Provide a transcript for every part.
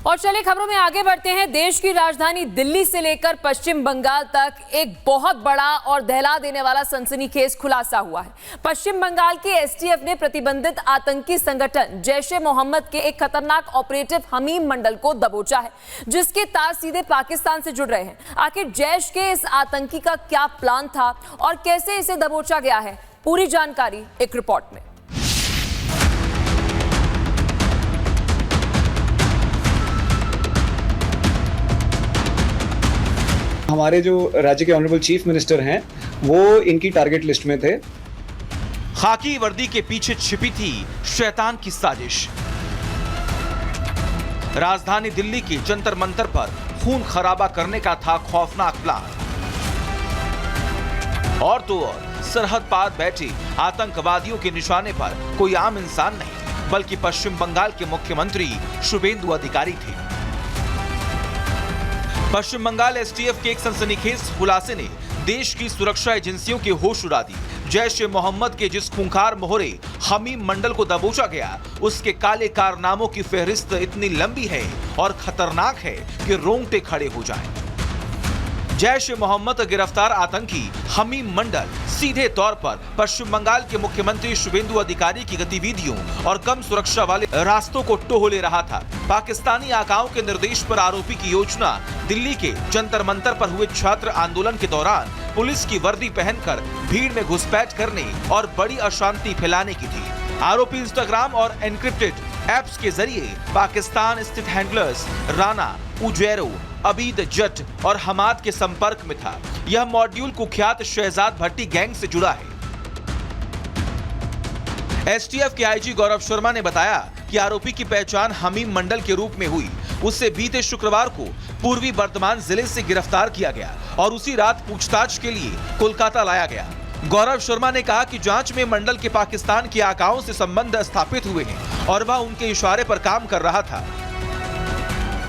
और चलिए खबरों में आगे बढ़ते हैं। देश की राजधानी दिल्ली से लेकर पश्चिम बंगाल तक एक बहुत बड़ा और दहला देने वाला सनसनीखेज खुलासा हुआ है। पश्चिम बंगाल के एसटीएफ ने प्रतिबंधित आतंकी संगठन जैश-ए-मोहम्मद के एक खतरनाक ऑपरेटिव हमीम मंडल को दबोचा है, जिसके तार सीधे पाकिस्तान से जुड़ रहे हैं। आखिर जैश के इस आतंकी का क्या प्लान था और कैसे इसे दबोचा गया है, पूरी जानकारी एक रिपोर्ट में। हमारे जो राज्य के ऑनरेबल चीफ मिनिस्टर हैं वो इनकी टारगेट लिस्ट में थे। खाकी वर्दी के पीछे छिपी थी शैतान की साजिश। राजधानी दिल्ली के जंतर मंतर पर खून खराबा करने का था खौफनाक प्लान। और तो और सरहद पार बैठे आतंकवादियों के निशाने पर कोई आम इंसान नहीं, बल्कि पश्चिम बंगाल के मुख्यमंत्री शुभेंदु अधिकारी थे। पश्चिम बंगाल एसटीएफ के एक सनसनीखेज खुलासे ने देश की सुरक्षा एजेंसियों के होश उड़ा दी। जैश-ए-मोहम्मद के जिस खूंखार मोहरे हमीम मंडल को दबोचा गया, उसके काले कारनामों की फहरिस्त इतनी लंबी है और खतरनाक है कि रोंगटे खड़े हो जाएं। जैश-ए-मोहम्मद गिरफ्तार आतंकी हमीम मंडल सीधे तौर पर पश्चिम बंगाल के मुख्यमंत्री शुभेंदु अधिकारी की गतिविधियों और कम सुरक्षा वाले रास्तों को टोह ले रहा था। पाकिस्तानी आकाओं के निर्देश पर आरोपी की योजना दिल्ली के जंतर मंतर पर हुए छात्र आंदोलन के दौरान पुलिस की वर्दी पहनकर भीड़ में घुसपैठ करने और बड़ी अशांति फैलाने की थी। आरोपी इंस्टाग्राम और एनक्रिप्टेड ऐप्स के जरिए पाकिस्तान स्थित हैंडलर्स राना, उजैरो, अबीद जट और हमाद के संपर्क में था। यह मॉड्यूल कुख्यात शहजाद भट्टी गैंग से जुड़ा है। एसटीएफ के आईजी गौरव शर्मा ने बताया कि आरोपी की पहचान हमीम मंडल के रूप में हुई। उससे बीते शुक्रवार को पूर्वी बर्धमान जिले से गिरफ्तार किया गया और उसी रात पूछताछ के लिए कोलकाता लाया गया। गौरव शर्मा ने कहा कि जांच में मंडल के पाकिस्तान के आकाओं से संबंध स्थापित हुए हैं और वह उनके इशारे पर काम कर रहा था।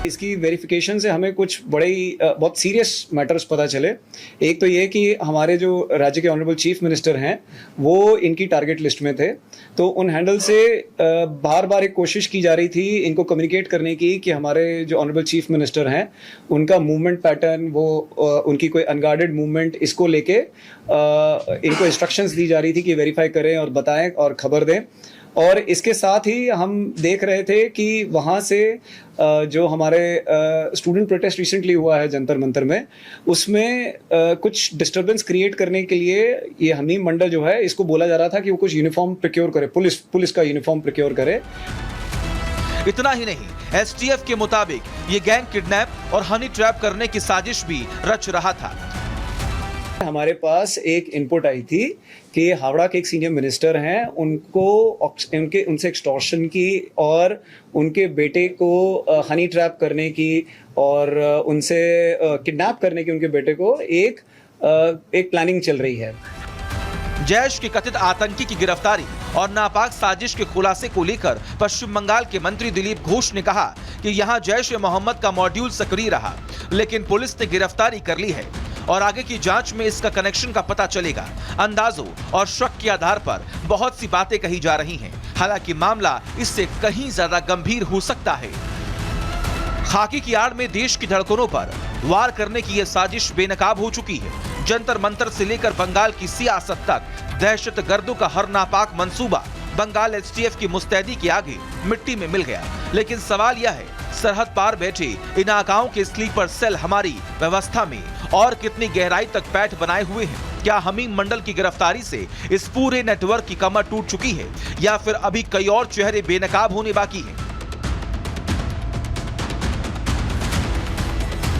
इसकी वेरिफिकेशन से हमें कुछ बड़े ही बहुत सीरियस मैटर्स पता चले। एक तो ये कि हमारे जो राज्य के ऑनरेबल चीफ मिनिस्टर हैं वो इनकी टारगेट लिस्ट में थे, तो उन हैंडल से बार बार एक कोशिश की जा रही थी इनको कम्युनिकेट करने की कि हमारे जो ऑनरेबल चीफ मिनिस्टर हैं उनका मूवमेंट पैटर्न, वो उनकी कोई अनगार्डेड मूवमेंट, इसको लेके इनको इंस्ट्रक्शंस दी जा रही थी कि वेरीफाई करें और बताएं और खबर दें। और इसके साथ ही हम देख रहे थे कि वहाँ से जो हमारे स्टूडेंट प्रोटेस्ट रिसेंटली हुआ है जंतर मंतर में, उसमें कुछ डिस्टर्बेंस क्रिएट करने के लिए ये हमीम मंडल जो है, इसको बोला जा रहा था कि वो कुछ यूनिफॉर्म प्रोक्योर करे, पुलिस का यूनिफॉर्म प्रोक्योर करे। इतना ही नहीं, एसटीएफ के मुताबिक ये गैंग किडनैप और हनी ट्रैप करने की साजिश भी रच रहा था। हमारे पास एक इनपुट आई थी कि हावड़ा के एक सीनियर मिनिस्टर हैं, उनसे एक्सटॉर्शन की और उनके बेटे को हनी ट्रैप करने की और उनसे किडनैप करने की उनके बेटे को एक प्लानिंग चल रही है। जैश के कथित आतंकी की गिरफ्तारी और नापाक साजिश के खुलासे को लेकर पश्चिम बंगाल के मंत्री दिलीप घोष ने कहा कि यहां जैश-ए-मोहम्मद का मॉड्यूल सक्रिय रहा, लेकिन पुलिस ने गिरफ्तारी कर ली है और आगे की जांच में इसका कनेक्शन का पता चलेगा। अंदाजों और शक के आधार पर बहुत सी बातें कही जा रही हैं, हालांकि मामला इससे कहीं ज्यादा गंभीर हो सकता है। खाकी की आड़ में देश की धड़कनों पर वार करने की यह साजिश बेनकाब हो चुकी है। जंतर मंतर से लेकर बंगाल की सियासत तक दहशतगर्दों का हर नापाक मंसूबा बंगाल एसटीएफ की मुस्तैदी के आगे मिट्टी में मिल गया। लेकिन सवाल यह है, सरहद पार बैठे इन आकाओं के स्लीपर सेल हमारी व्यवस्था में और कितनी गहराई तक पैठ बनाए हुए हैं? क्या हमीम मंडल की गिरफ्तारी से इस पूरे नेटवर्क की कमर टूट चुकी है या फिर अभी कई और चेहरे बेनकाब होने बाकी हैं?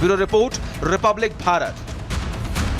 Bureau report, Republic Bharat.